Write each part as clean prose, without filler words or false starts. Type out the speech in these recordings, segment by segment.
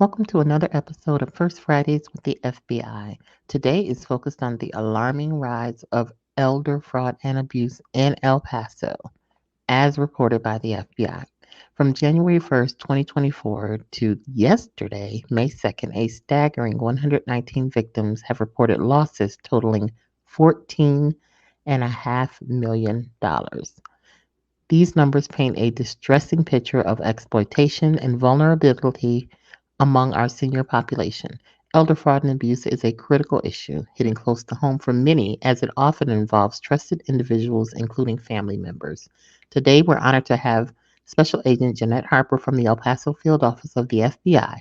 Welcome to another episode of First Fridays with the FBI. Today is focused on the alarming rise of elder fraud and abuse in El Paso, as reported by the FBI. From January 1st, 2024 to yesterday, May 2nd, a staggering 119 victims have reported losses totaling $14.5 million. These numbers paint a distressing picture of exploitation and vulnerability among our senior population. Elder fraud and abuse is a critical issue, hitting close to home for many as it often involves trusted individuals, including family members. Today, we're honored to have Special Agent Jeanette Harper from the El Paso Field Office of the FBI.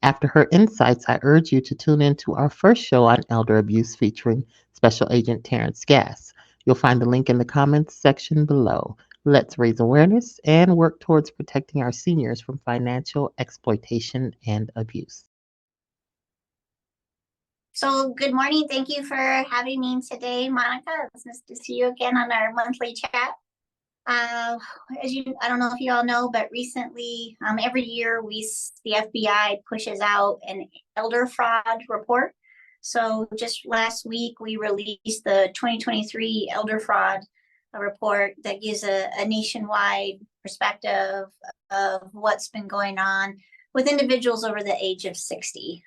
After her insights, I urge you to tune in to our first show on elder abuse featuring Special Agent Terrence Gass. You'll find the link in the comments section below. Let's raise awareness and work towards protecting our seniors from financial exploitation and abuse. So good morning. Thank you for having me today, Monica. It's nice to see you again on our monthly chat. I don't know if you all know, but recently, every year the FBI pushes out an elder fraud report. So just last week, we released the 2023 elder fraud report that gives a nationwide perspective of what's been going on with individuals over the age of 60.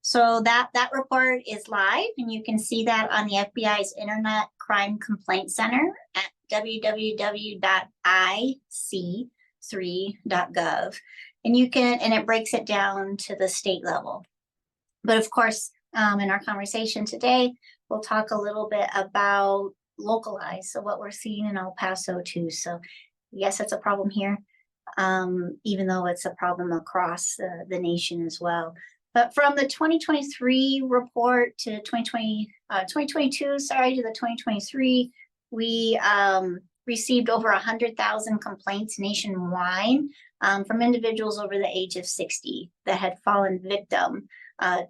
So that report is live, and you can see that on the FBI's Internet Crime Complaint Center at www.ic3.gov. And it breaks it down to the state level. But of course, in our conversation today, we'll talk a little bit about localized, so what we're seeing in El Paso too. So yes, it's a problem here, even though it's a problem across the nation as well. But from the 2023 report to 2022, to the 2023, we received over 100,000 complaints nationwide from individuals over the age of 60 that had fallen victim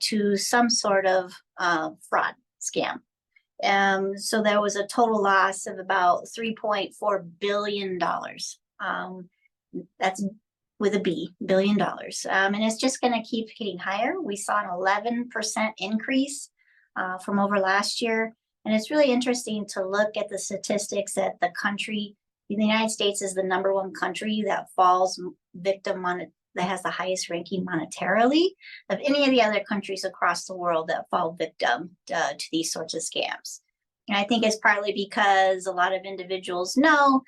to some sort of fraud scam. So there was a total loss of about $3.4 billion. That's with a B, $1 billion. And it's just going to keep getting higher. We saw an 11% increase from over last year. And it's really interesting to look at the statistics that the United States is the #1 country that falls victim that has the highest ranking monetarily of any of the other countries across the world that fall victim to these sorts of scams. And I think it's partly because a lot of individuals know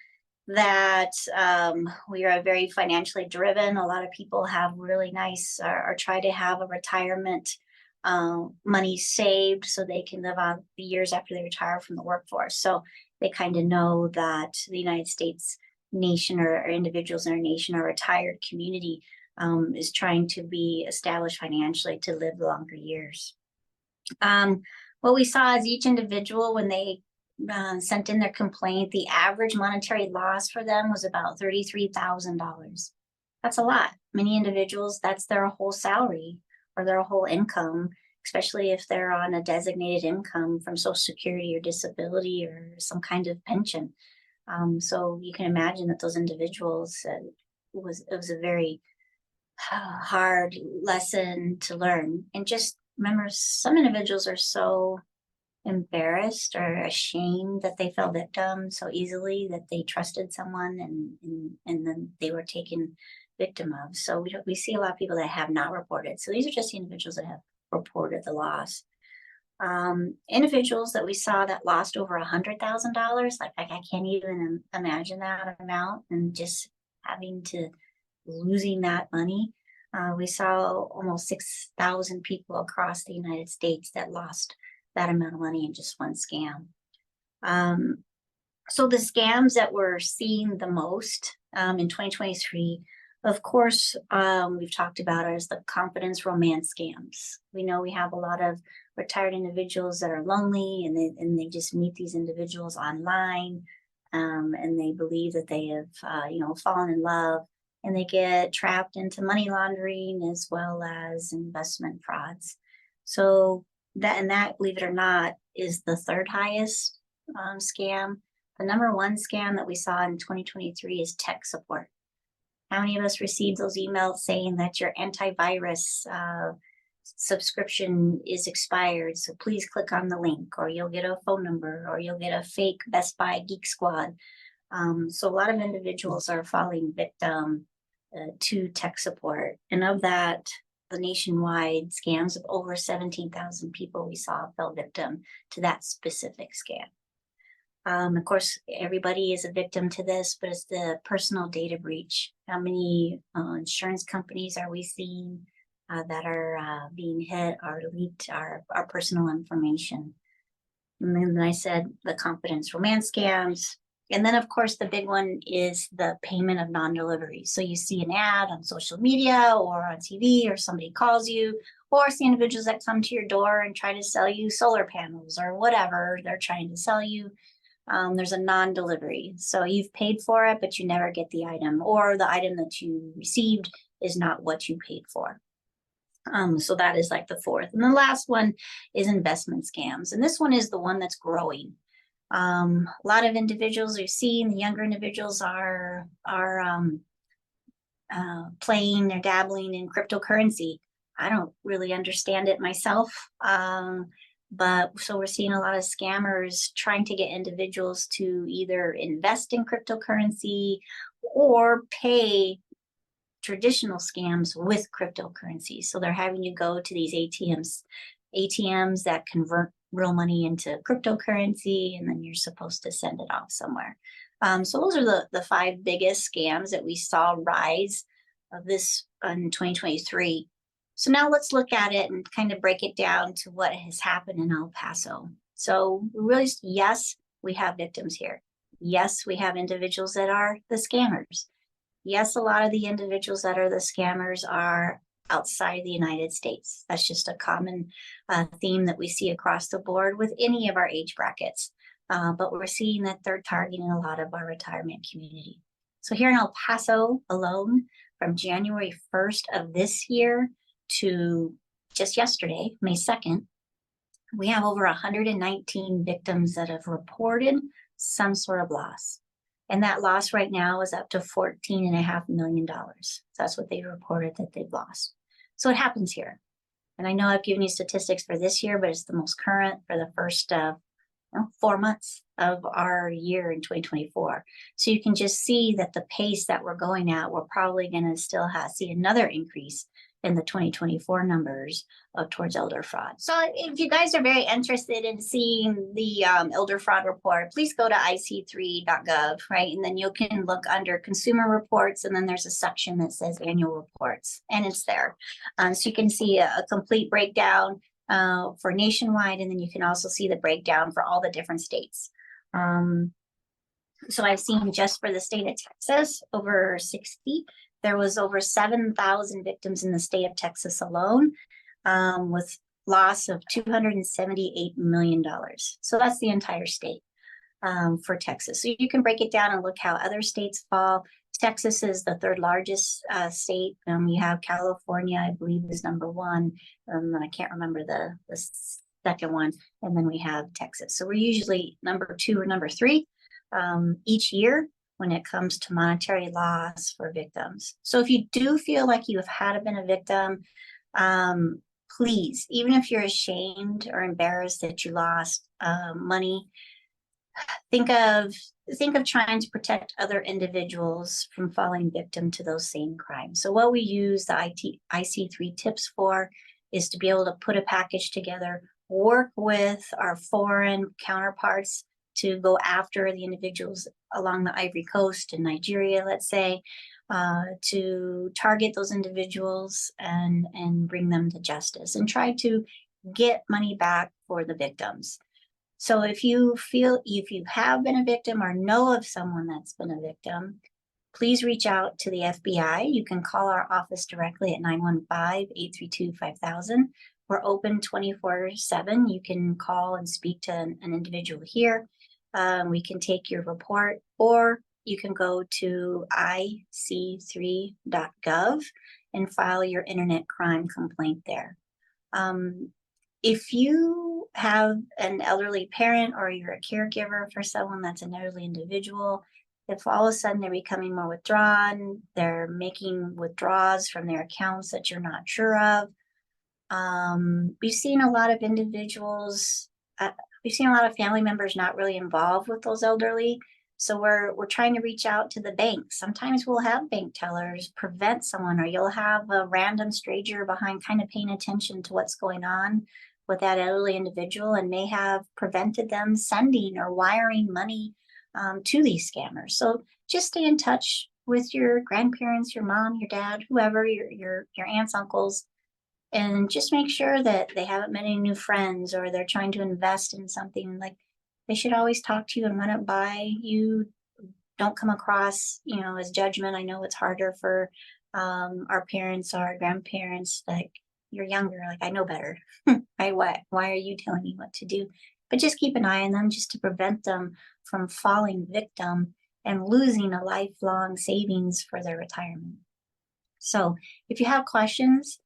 that we are very financially driven. A lot of people have really nice or try to have a retirement money saved so they can live on the years after they retire from the workforce. So they kind of know that the United States nation or individuals in our nation, our retired community, is trying to be established financially to live longer years. What we saw is each individual, when they sent in their complaint, the average monetary loss for them was about $33,000. That's a lot. Many individuals, that's their whole salary or their whole income, especially if they're on a designated income from Social Security or disability or some kind of pension. So you can imagine that those individuals, it was a very hard lesson to learn. And just remember, some individuals are so embarrassed or ashamed that they fell victim so easily that they trusted someone and then they were taken victim of. So we see a lot of people that have not reported. So these are just the individuals that have reported the loss. Individuals that we saw that lost over $100,000, like I can't even imagine that amount, and just having to losing that money. We saw almost 6,000 people across the United States that lost that amount of money in just one scam. So the scams that we're seeing the most in 2023, of course, we've talked about as the confidence romance scams. We know we have a lot of retired individuals that are lonely, and they just meet these individuals online, and they believe that they have fallen in love, and they get trapped into money laundering as well as investment frauds. So that, believe it or not, is the third highest scam. The #1 scam that we saw in 2023 is tech support. How many of us received those emails saying that your antivirus subscription is expired, so please click on the link, or you'll get a phone number, or you'll get a fake Best Buy Geek Squad. So a lot of individuals are falling victim to tech support. And of that, the nationwide scams of over 17,000 people we saw fell victim to that specific scam. Of course, everybody is a victim to this, but it's the personal data breach. How many insurance companies are we seeing that are being hit or leaked our personal information? And then I said the confidence romance scams. And then, of course, the big one is the payment of non-delivery. So you see an ad on social media or on TV, or somebody calls you, or see individuals that come to your door and try to sell you solar panels or whatever they're trying to sell you. There's a non-delivery. So you've paid for it, but you never get the item, or the item that you received is not what you paid for. So that is like the fourth. And the last one is investment scams. And this one is the one that's growing. A lot of individuals are seeing, the younger individuals are playing, they're dabbling in cryptocurrency. I don't really understand it myself. But so we're seeing a lot of scammers trying to get individuals to either invest in cryptocurrency or pay traditional scams with cryptocurrency. So they're having you go to these ATMs that convert real money into cryptocurrency, and then you're supposed to send it off somewhere. So those are the five biggest scams that we saw rise of this in 2023. So now let's look at it and kind of break it down to what has happened in El Paso. So really, yes, we have victims here. Yes, we have individuals that are the scammers. Yes, a lot of the individuals that are the scammers are outside the United States. That's just a common theme that we see across the board with any of our age brackets. But we're seeing that they're targeting a lot of our retirement community. So here in El Paso alone, from January 1st of this year to just yesterday, May 2nd, we have over 119 victims that have reported some sort of loss. And that loss right now is up to $14.5 million. So that's what they reported that they've lost. So it happens here. And I know I've given you statistics for this year, but it's the most current for the first 4 months of our year in 2024. So you can just see that the pace that we're going at, we're probably going to still see another increase in the 2024 numbers towards elder fraud. So if you guys are very interested in seeing the elder fraud report, please go to ic3.gov, right? And then you can look under consumer reports, and then there's a section that says annual reports, and it's there. So you can see a complete breakdown for nationwide, and then you can also see the breakdown for all the different states. So I've seen just for the state of Texas, over 60. There was over 7,000 victims in the state of Texas alone, with loss of $278 million. So that's the entire state for Texas. So you can break it down and look how other states fall. Texas is the third largest state. You have California, I believe, is number one. I can't remember the second one. And then we have Texas. So we're usually number two or number three each year when it comes to monetary loss for victims. So if you do feel like you have been a victim, please, even if you're ashamed or embarrassed that you lost money, think of trying to protect other individuals from falling victim to those same crimes. So what we use the IC3 tips for is to be able to put a package together, work with our foreign counterparts to go after the individuals along the Ivory Coast in Nigeria, let's say, to target those individuals and bring them to justice and try to get money back for the victims. So if you have been a victim or know of someone that's been a victim, please reach out to the FBI. You can call our office directly at 915-832-5000. We're open 24/7. You can call and speak to an individual here. We can take your report, or you can go to ic3.gov and file your internet crime complaint there. If you have an elderly parent or you're a caregiver for someone that's an elderly individual, if all of a sudden they're becoming more withdrawn, they're making withdrawals from their accounts that you're not sure of. We've seen a lot of individuals, we've seen a lot of family members not really involved with those elderly. So we're trying to reach out to the bank. Sometimes we'll have bank tellers prevent someone, or you'll have a random stranger behind kind of paying attention to what's going on with that elderly individual and may have prevented them sending or wiring money to these scammers. So just stay in touch with your grandparents, your mom, your dad, whoever, your aunts, uncles, and just make sure that they haven't met any new friends or they're trying to invest in something. Like, they should always talk to you and run it by you. Don't come across, as judgment. I know it's harder for our parents or our grandparents. Like, you're younger, like, I know better. Right? Why are you telling me what to do? But just keep an eye on them just to prevent them from falling victim and losing a lifelong savings for their retirement. So if you have questions,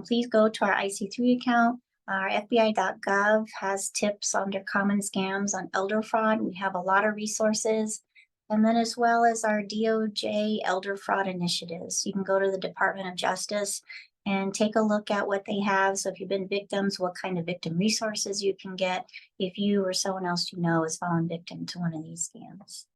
please go to our IC3 account. Our FBI.gov has tips under common scams on elder fraud. We have a lot of resources. And then as well as our DOJ elder fraud initiatives. You can go to the Department of Justice and take a look at what they have. So if you've been victims, what kind of victim resources you can get if you or someone else you know is fallen victim to one of these scams.